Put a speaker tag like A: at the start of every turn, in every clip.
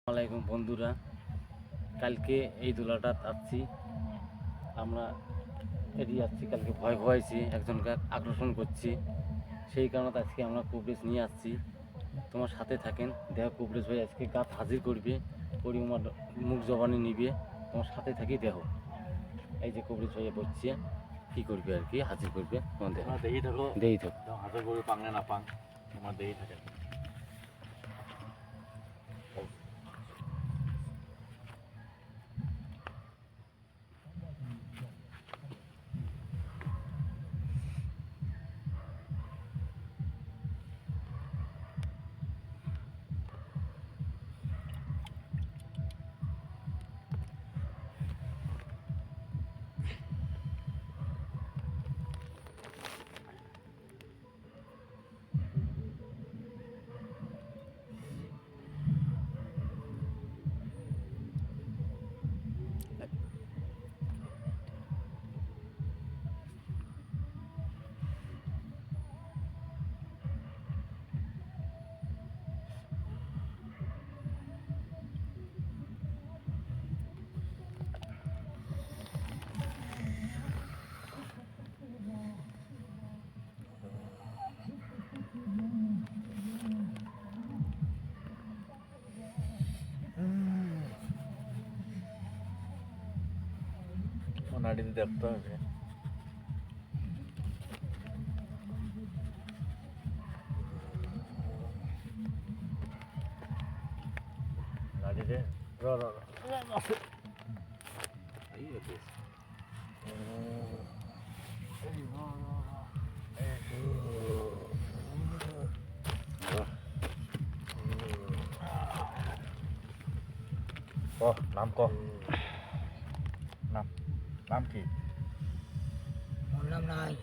A: আসসালামাইকুম বন্ধুরা, কালকে এই দোলাটা আসছি আমরা এড়িয়ে যাচ্ছি। কালকে ভয় ভয়েছি, একজনকে আকর্ষণ করছি, সেই কারণে আজকে আমরা কবরেজ নিয়ে আসছি। তোমার সাথে থাকেন, দেহ কবরেজ হয়ে আজকে গাত হাজির করবে, পরিমাণ মুখ জবানি নিবে, তোমার সাথে থাকি দেহ। এই যে কবরেজ হয়ে বসছে, কী করবে আর কি, হাজির করবে তোমার দেহ।
B: দেহি থাকো,
A: দেই থাকো,
B: হাজির করবে, পাংলে না পাং, তোমার দেহি থাকে। নাড়িতে দেখতে হবে। নাড়িতে নাম ক, নাম নাম কি?
C: নাম নাই।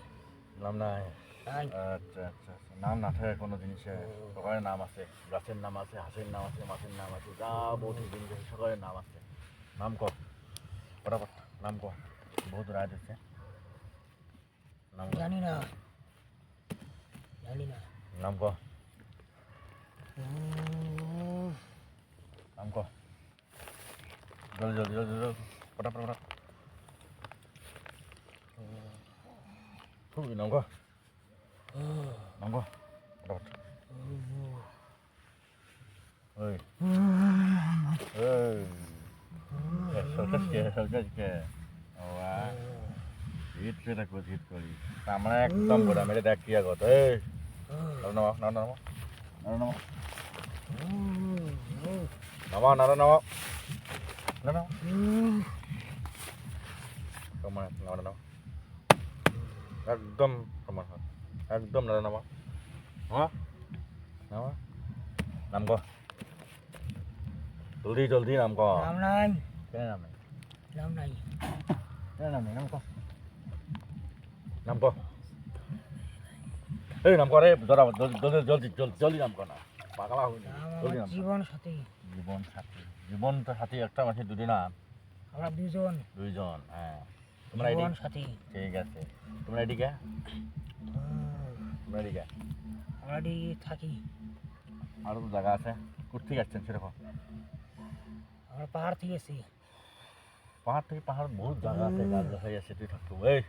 B: নাম নাই? আচ্ছা আচ্ছা আচ্ছা, নাম না থাকে কোনো জিনিসে সকালের নাম আছে, গাছের নাম আছে, হাঁসের নাম আছে, মাছের নাম আছে, যা বটি জিনিস আছে সকালের নাম আছে। নাম ক ফটাফট, নাম ক, বহুত রাত হচ্ছে। নাম
C: জানি না, জানি না।
B: নাম ক, নাম ক, জলদি জলদি জলদি জলদি, ফটাফট ফটাফট। নাম ক, নাম ক, ফটাফট। ওই সরকারকে হিট করে থাকবো, হিট করি আমরা একদম গোড়া মেরে দেখ কি আগত। এই নামা নামা নামা নামা নামা নামা নামা নামা সমান নামা নামা, একদম সমান, একদম নামা নামা নামা নামা। নাম ক, জলদি জলদি নাম ক।
C: নাম নাই,
B: কেন নাম নাই?
C: নাম নাই,
B: কেন নাম নাই? নাম ক, নাম ক, এই নাম করে জলদি জলদি জলদি জলদি জলদি নাম কর না, পাগলা হই না, জলদি নাম।
C: জীবন সাথী।
B: জীবন সাথী, জীবন তো সাথী একটা মাসে দুটি নাম।
C: আমরা দুজন
B: দুইজন, হ্যাঁ। তোমরা
C: জীবন
B: এদিকে,
C: সাথী।
B: ঠিক আছে। তোমরা এদিকে, তোমরা এদিকে।
C: আমরা থাকি।
B: আরও তো জায়গা আছে, কোথেকে আসছেন সেরকম?
C: আমরা পাহাড় থেকে এসেছি।
B: পাহাড় থেকে পাহাড় বহুত জায়গা আছে, গাছ হয়ে আছে, তুই থাকতো এই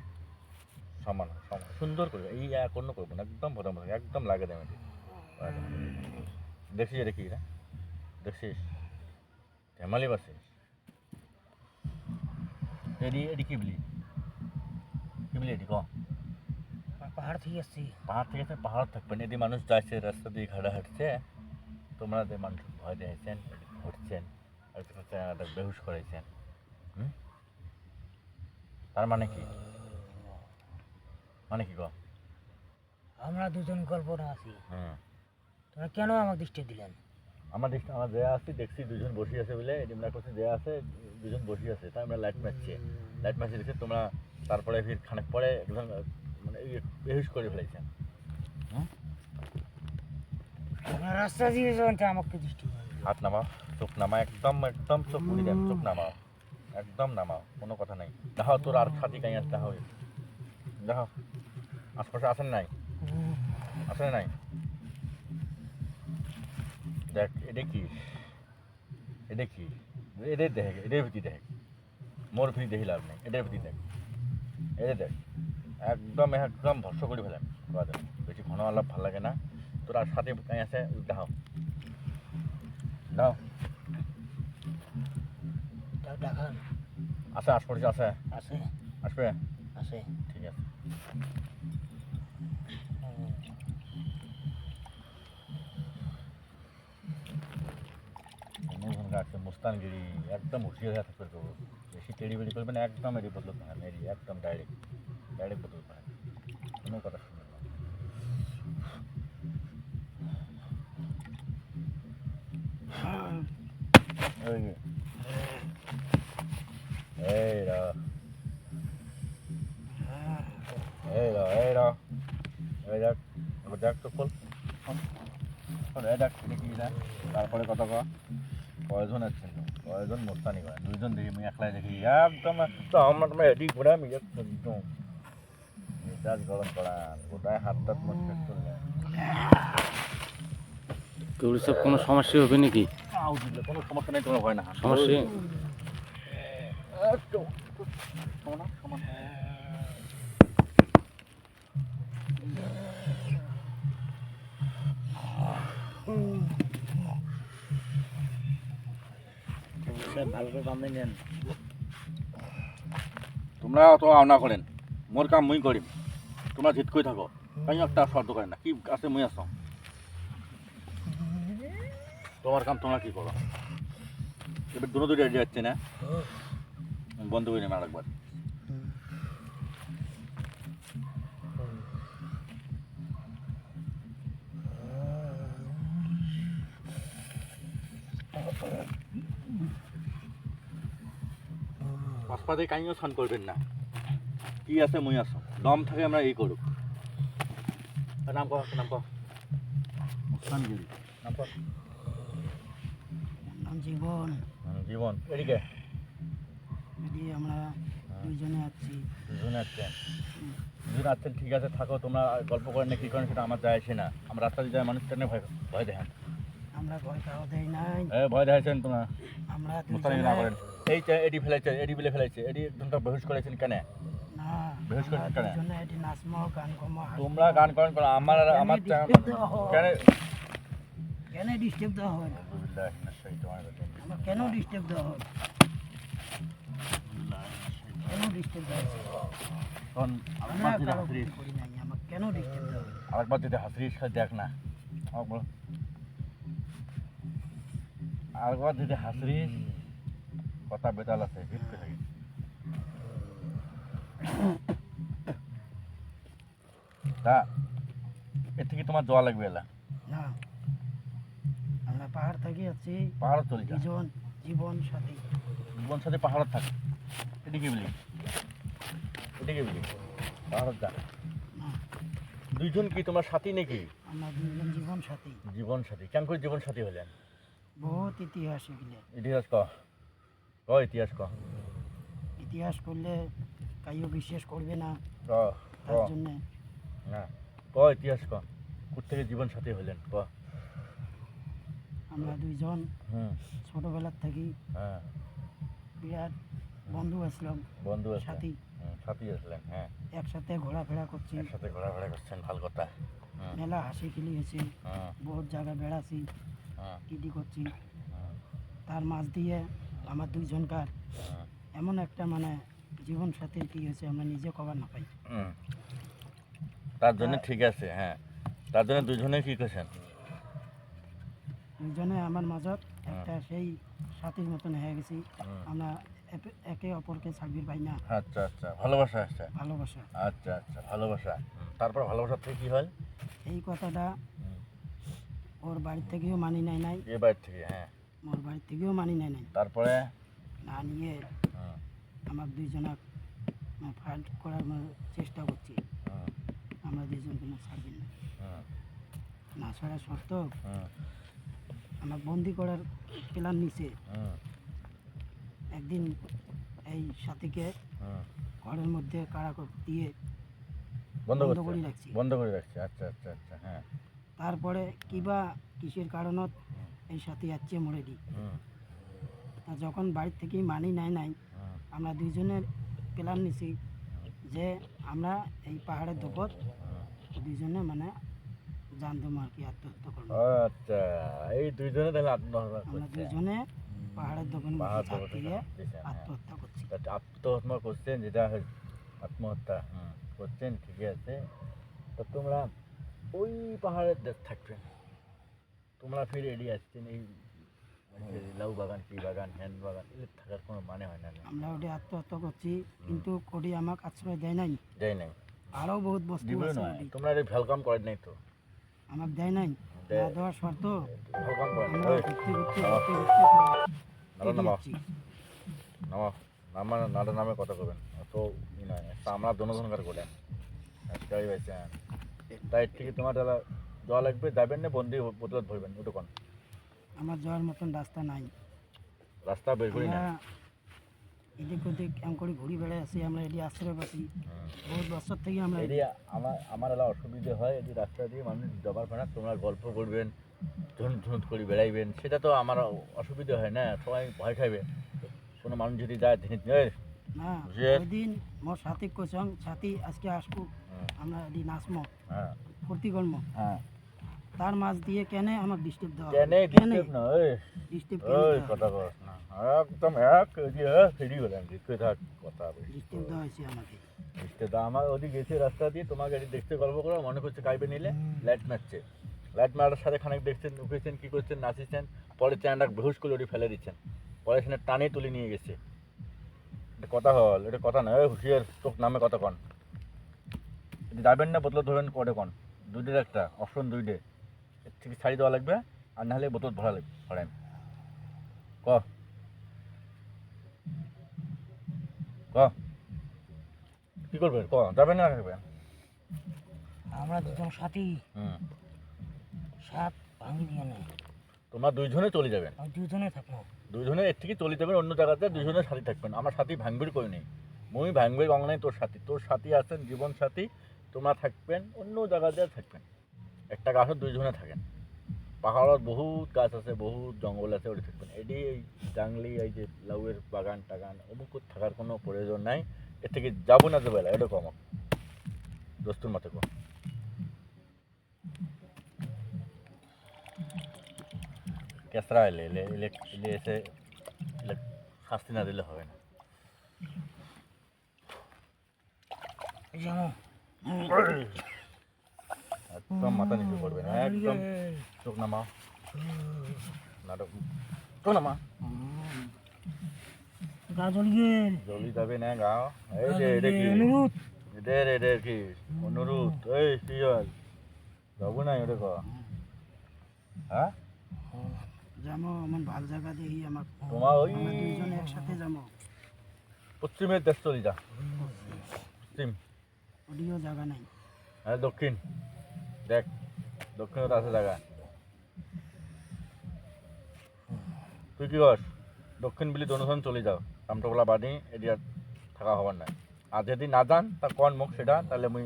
B: সমান সমান সুন্দর করে, এই এক অন্য করবো না, একদম ভরা ভরা, একদম লাগে দেবে। দেখছিস দেখি না, দেখছিস ধেমালি বাসিস এডি এডি কি বলি, কি বলি এডি ক?
C: পাহাড় থেকে এসেছি।
B: পাহাড় থেকে আছে, পাহাড় থাকবেন, এদি মানুষ যাচ্ছে রাস্তা দিয়ে ঘাড়া হাঁটছে, তোমরা যে মানুষ ভয় দিয়েছেন, ঘুরছেন, আর বেহুশ করাইছেন। তার মানে কি, মানে কি ক?
C: আমরা দুজন কল্পনা আছি। তোমরা কেন আমাকে দৃষ্টি দিলেন?
B: আমার দেখছি, আমার দেয়া আছে, দেখছি দুজন বসে আছে বলে এমনি করছে, দেয়া আছে দুজন বসে আছে, তাই আমরা লাইট মারছি, লাইট মারছি দেখছি তোমরা, তারপরে ফির খানিক পরে একদম মানে বেহুশ করে ফেলেছেন।
C: রাস্তা দিয়ে যাবেন, আমাকে দৃষ্টি দিলেন।
B: হাত নামাও, চোখ নামা, একদম একদম চোখ মুড়ি দেন, চোখ নামাও, একদম নামাও, কোনো কথা নাই। দেখো তোর আর খাতি কাই আছে, দেখো দেখো আশপাশে আসেন নাই? আছে নাই দেখ এটা কি এটা কি এটাই দেখ এটার ভিতরে দেখ মোর ভিতরে দেখি লাভ নেই এটার ভিতরে দেখ এটা দেখ একদম একদম ভরস করে ফেলেন বেশি ঘন আলাপ ভাল লাগে না তোর আর সাথে কাই আছে দাও দাও
C: দেখান
B: আছে আশপাশে আছে
C: আছে
B: আসবে
C: আছে
B: ঠিক আছে মুস্তানগিরি একদম হুঁশিয়ার হয়ে থাকবে করবো বেশি টেড়ি বেড়ি করবেন একদম এড়ি বদল পারেন এড়ি একদম ডাইরেক্ট বদল পারেন কোনো কথা শুনবেন না ওই যে। এই রা এই দেখ এবার দেখ তো খোল এই দেখ দেখি না তারপরে কত কয়জন আছেন কয়জন মোস্তানি করে দুইজন দেখি আমি একলাই দেখি একদম তো আমার তোমার এডি ঘোরা আমি একদম মেজাজ গরম করা গোটায় হাত টাত মস্ত চললে
A: তো সব কোনো সমস্যা হবে নাকি?
B: আউ দিলে কোনো সমস্যা নেই তোমার হয় না
A: সমস্যা
B: সমান
C: ভালো করে বান্ধে নেন
B: তোমরা অত আওনা করেন মোর কাম মুই করিম তোমরা জিত করে থাকো তাই একটা শর্ত করেন না কি আছে মুই আস তোমার কাম তোমরা কি করো এবার দুটো দুটো রেডি যাচ্ছে না বন্ধ করে নেবে আরেকবার পাশপাতে কাইও স্নান করবেন না কি আছে মুই আস দম থাকে আমরা এই করুক নাম কর মুস্তানগিরি নাম কর
C: নাম জীবন
B: জীবন এদিকে
C: এটি আমরা দুইজনে আছি
B: দুজনে আসছেন ঠিক আছে থাকো তোমরা গল্প করেন না কি করেন সেটা আমার যায় আসে না আমরা রাস্তা দিয়ে যায় মানুষটা নিয়ে ভয় দেখেন
C: আমরা ভয় কাউ দেই নাই
B: ভয় দেখাইছেন তোমরা
C: আমরা
B: মুস্তানি না করেন এই যে এডি ফেলাইছে এডি বিলে ফেলাইছে এডি একজনটা বেহুশ করেছেন কেন
C: না
B: বেহুশ করেছেন কেন
C: দুইজনে এটি নাচমো গান কমো
B: তোমরা গান করেন আমার আমার কেন
C: কেন ডিস্টার্ব দেওয়া হয় না আমার কেন ডিস্টার্ব দেওয়া হয় কেন ডিস্টার্ব দেওয়া হয় আমরা কারো ক্ষতি করি নাই আমার কেন ডিস্টার্ব দেওয়া হয়
B: আরেকবার যদি হাসরিস দেখ না আরেকবার যদি হাসরিস কথা বেতাল আছে ভিতরে থাকি তা এর থেকে তোমার জোয়া লাগবে এলা
C: না আমরা পাহাড় থেকে আছি
B: পাহাড় চলে যা
C: দুজন জীবন সাথী
B: জীবন সাথে পাহাড় থাকে এদিকে বলি পাহাড় যা
C: না
B: দুইজন কি তোমার সাথী নাকি
C: আমরা দুজন জীবন সাথী
B: জীবন সাথী কেন করে জীবন সাথী হলেন
C: বহুত ইতিহাস এগুলো
B: ইতিহাস ইতিহাস
C: ইতিহাস করলে কাইও বিশ্বাস করবে না
B: ক
C: তার জন্য
B: না ইতিহাস কোথেকে জীবন সাথী হলেন
C: আমরা দুইজন ছোটবেলার থেকে
B: হ্যাঁ
C: বিরাট বন্ধু আসলাম
B: বন্ধু
C: সাথী
B: সাথী আসলেন হ্যাঁ
C: একসাথে ঘোরাফেরা করছি
B: একসাথে ঘোরাফেরা করছেন ভালো কথা
C: মেলা হাসি খেলি হয়েছে বহুত জায়গা বেড়াছি কিডি করছি তার মাঝ দিয়ে আমার দুইজনকার এমন একটা মানে জীবন সাথীর কি হয়েছে আমরা নিজে কবার না পাই
B: তার জন্য ঠিক আছে হ্যাঁ তার জন্য দুজনে কি করছেন
C: দুইজনে আমার মাঝত একটা সেই সাথীর মতন হয়ে গেছি আমরা একে অপরকে ছাড়বির পাই না
B: আচ্ছা আচ্ছা ভালোবাসা আসছে
C: ভালোবাসা
B: আচ্ছা আচ্ছা ভালোবাসা তারপর ভালোবাসা থেকে কি হল
C: এই কথাটা ওর বাড়ি থেকেও মানি নাই
B: এ বাড়ি থেকে হ্যাঁ
C: ওর বাড়ি থেকেও মানি নাই
B: তারপরে
C: না নিয়ে আমার দুইজনা ফাইট করার চেষ্টা করছি আমরা দুইজন কোনো ছাড়বেন না ছাড়া সত্ত্বেও আমার বন্দি করার প্ল্যান নিছে একদিন এই সাথীকে ঘরের মধ্যে কারা দিয়ে
B: বন্ধ
C: বন্ধ
B: করছে
C: করে রাখছি।
B: বন্ধ করে রাখছে আচ্ছা আচ্ছা আচ্ছা হ্যাঁ
C: তারপরে কিবা কিসের কারণত এই সাথে যাচ্ছে মরে দি।
B: হুম
C: তা যখন বাড়ির থেকে মানি নাই
B: হুম
C: আমরা দুইজনের প্ল্যান নিছি যে আমরা এই পাহাড়ের দোপত দুইজনে মানে জান দেবো আর কি, আত্মহত্যা করবো।
B: আচ্ছা এই দুইজনে তাহলে আত্মহত্যা
C: আমরা
B: করছে
C: দুইজনে পাহাড়ের দোকানে
B: পাহাড়
C: ঝাঁপ
B: দখল
C: দিয়ে
B: দিয়েছেন, হ্যাঁ।
C: আত্মহত্যা করছি।
B: তা আত্মহত্যা করছেন যেটা আত্মহত্যা করছেন ঠিকই আছে। তো তোমরা ওই পাহাড়ের দেশ থাকবেন, তোমরা ফিরে এড়িয়ে আসছেন এই লাউ বাগান কি বাগান হ্যান্ড বাগান এগুলো থাকার কোনো মানে হয় না
C: আমরা ওটি আত্মহত্যা করছি, কিন্তু ওটি আমাকে আশ্রয় দেয় নাই।
B: যাই নাই
C: আরও বহুত বস্তু
B: দিবে
C: আছে
B: নয়
C: ওটি
B: তোমরা এই ভ্যালকাম করেন নাই তো
C: আমাকে দেয় নাই। না দেওয়ার শর্ত
B: ভ্যালকাম করেন
C: আমরা
B: ওই
C: ঘুরতে ঘুরতে
B: নামা
C: ঘুরতে ঘুরতে
B: নাড়া
C: এগিয়ে
B: নামা
C: যাচ্ছি।
B: নামা নামা নাড়া নামে কথা করবেন অত ই নয় তা আমরা দনজনকার করেন একটাই পাইছেন তাই ঠিক তোমার তাহলে জল লাগবে যাবেন না বন্দি বোতল ধরবেন ওটা কোন
C: আমার যাওয়ার মতন রাস্তা নাই।
B: রাস্তা বের করি না
C: আমরা এদিক ওদিক এম করে ঘুরি বেড়ে আসি, আমরা এটি আশ্রয় পাচ্ছি বহুত বছর থেকে আমরা
B: এটি আমার এলা অসুবিধে হয় এটি রাস্তা দিয়ে মানুষ যাবার পারে না তোমরা গল্প করবেন ঝুন ঝুন করে বেড়াইবেন সেটা তো আমার অসুবিধে হয় না সবাই ভয় খাইবে কোনো মানুষ যদি যায়
C: না।
B: বুঝিয়ে?
C: ওই দিন মোর সাথী কোচং সাথী আজকে আসবো, আমরা এটি নাচমো
B: হ্যাঁ
C: ফুর্তি করবো,
B: হ্যাঁ
C: তার মাছ দিয়ে কেনে আমাকে ডিস্টার্ব দেওয়া
B: কেনে ডিস্টার্ব না ওই
C: ডিস্টার্ব
B: ওই কথা বস না একদম এক ফেরি হলাম দেখতে থাক কথা
C: ডিস্টার্ব দেওয়া হয়েছে আমাকে।
B: তা আমার ওদিকে গেছে রাস্তা দিয়ে তোমার গাড়ি দেখতে গল্প করো মনে করছে কাইবে নিলে লাইট মারছে লাইট মারার সাথে খানিক দেখছেন উঠেছেন কী করছেন নাচিছেন পরে চ্যানটা বেহুশ করে ওটি ফেলে দিচ্ছেন পরে সেখানে টানে তুলে নিয়ে গেছে এটা কথা হল এটা কথা নয় ওই হুঁশিয়ার চোখ নামে কথা কন এটা যাবেন না বোতল ধরবেন কটে কন দুইটের একটা অপশন দুইটে এর থেকে ছাড়ি দেওয়া লাগবে আর নাহলে বোতল ভরা লাগবে ভরেন ক ক কী করবেন ক যাবেন না রাখবেন
C: আমরা দুজন সাথী
B: হুম
C: সাত ভাঙি দিয়ে নেই,
B: তোমরা দুইজনে চলে যাবেন
C: আমি দুজনে থাকবো।
B: দুইজনে এর থেকে চলে যাবেন অন্য জায়গাতে দুইজনের সাথী থাকবেন আমার সাথী ভাঙবির কই নেই মুই ভাঙবির অঙ্গ নেই তোর সাথী আছেন জীবন সাথী তোমরা থাকবেন অন্য জায়গাতে থাকবেন একটা গাছত দুইজনে থাকেন পাহাড়ত বহুত গাছ আছে বহুত জঙ্গল আছে ওটি থাকবেন এটি এই জাংলি এই যে লাউয়ের বাগান টাগান অমুক থাকার কোনো প্রয়োজন নাই এর থেকে যাবো না যাবে এটা কম দোস্তুর মতো কম কেসরা এলে এলে এলে এলে এসে এলে শাস্তি না দিলে হবে না একদম মাথা নিচু করবে না একদম চোখ নামাও নাটক চোখ নামা
C: গা জ্বলিয়ে
B: জলদি যাবে না গাও এই যে এটা কি এটা কি অনুরোধ এই কি হল যাবো না এটা ক হ্যাঁ
C: যাবো আমার ভালো জায়গা দেখি আমার
B: তোমার ওই
C: আমরা দুইজনে একসাথে যাবো।
B: পশ্চিমের দেশ চলে যা পশ্চিম
C: ওদিকেও জায়গা নাই।
B: হ্যাঁ দক্ষিণ দেখ দক্ষিণত আছে জায়গা তুই কি কর দক্ষিণ বিলি দনুজন চলে যাও কামটোলা বাদি এটি আর থাকা হবার নাই আর যদি না যান তা কন মুখ সেটা তাহলে মুই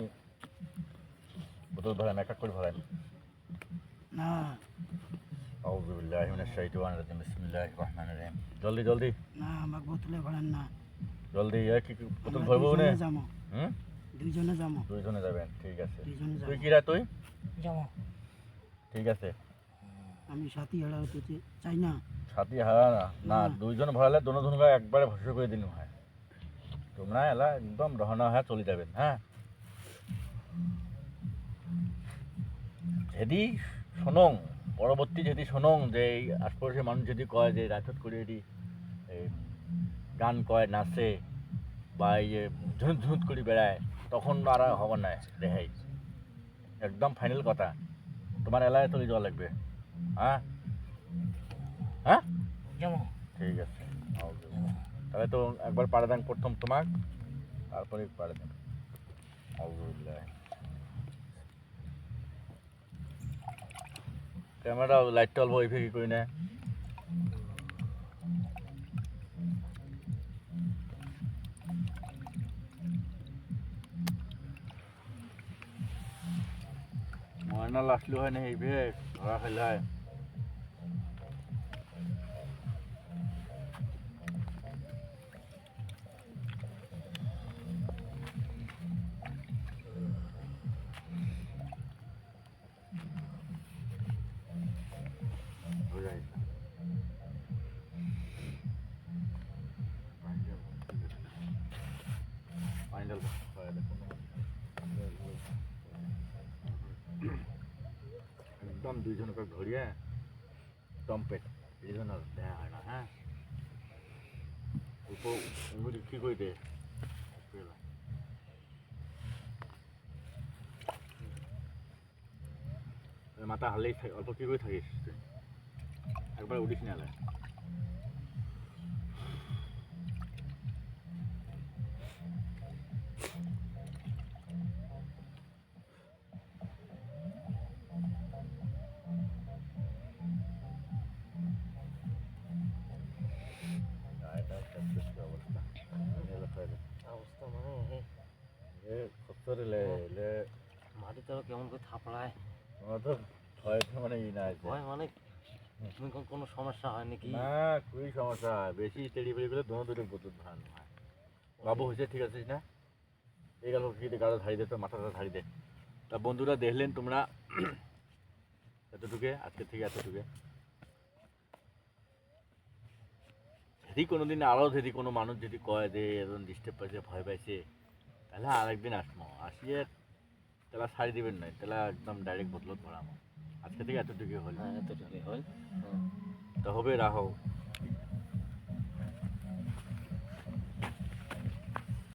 B: বোতল ভরাম এক এক করে ভরাম
C: না
B: আউযুবিল্লাহি মিনাশ শাইতানির রাজিম বিসমিল্লাহির রহমানির রহিম জলদি জলদি
C: না আমাকে বোতলে ভরেন না,
B: জলদি এ কি বোতল
C: আমরা
B: ভরবো না
C: দুইজনে যাবো,
B: হুম
C: দুইজনে যাবো,
B: দুইজনে যাবেন ঠিক আছে
C: দুইজনে যাবো।
B: তুই কিরা তুই
C: যাবো
B: ঠিক আছে
C: আমি সাথী হেরা হতে চাই না।
B: সাথী হারা না না
C: না।
B: দুইজন ভরালে দুজন গায়ে একবারে ভরসা করে দিন হয় তোমরা এলা একদম রহনা হয়ে চলে যাবেন হ্যাঁ যদি শোনং পরবর্তী যদি শোনং যে এই আশপাশের মানুষ যদি কয় যে রাতত করে এটি এই গান কয় নাচে বা এই যে ঝুনুত ঝুনুত করে বেড়ায় তখন আর হবার নাই রেহাই একদম ফাইনাল কথা তোমার এলাকায় চলে যাওয়া লাগবে হ্যাঁ হ্যাঁ
C: যাবো
B: ঠিক আছে তাহলে তো একবার পাড়ে দেন প্রথম তোমাক তারপরে পাড়ে দেন ক্যামেরা লাইটটা অল্প ওইভাবে কি করি না ফাইনাল আসলে হয় না এইবে ধরা খেলায় ফাইনাল একদম দুইজনকে ধরিয়ে একদম পেট দুইজনের দেখা হয় না হ্যাঁ উমরি কি করে দে মাথা হালেই অল্প কি করে থাকিস তুই একবার উঠিস না অবস্থা
A: অবস্থা মানে
B: খচ্চরে লে লে
A: মাটিতে কেমন করে থাপড়ায়
B: আমার তো ভয়তে মানে ই না আছে
A: ভয় মানে তুমি কোনো সমস্যা হয় নাকি
B: না খুবই সমস্যা বেশি তেড়ি বেড়ি করে দোনো দুটো বুতুর ধান হয় বাবু হয়েছে ঠিক আছিস না এই গেল কি গাড়া ধারি দে তো মাথাটা ধারি দে তা বন্ধুরা দেখলেন তোমরা এতটুকু আজকে থেকে এতটুকু যদি কোনোদিন আরও যদি কোনো মানুষ যদি কয় যে এরকম ডিস্টার্ব পাইছে ভয় পাইছে তাহলে আরেকদিন আসবো আসিয়ে তাহলে ছাড়ি দিবেন না তাহলে একদম ডাইরেক্ট বদলত ভরামো আজকে থেকে এতটুকু হল
A: এতটুকু হল
B: তা হবে রাখো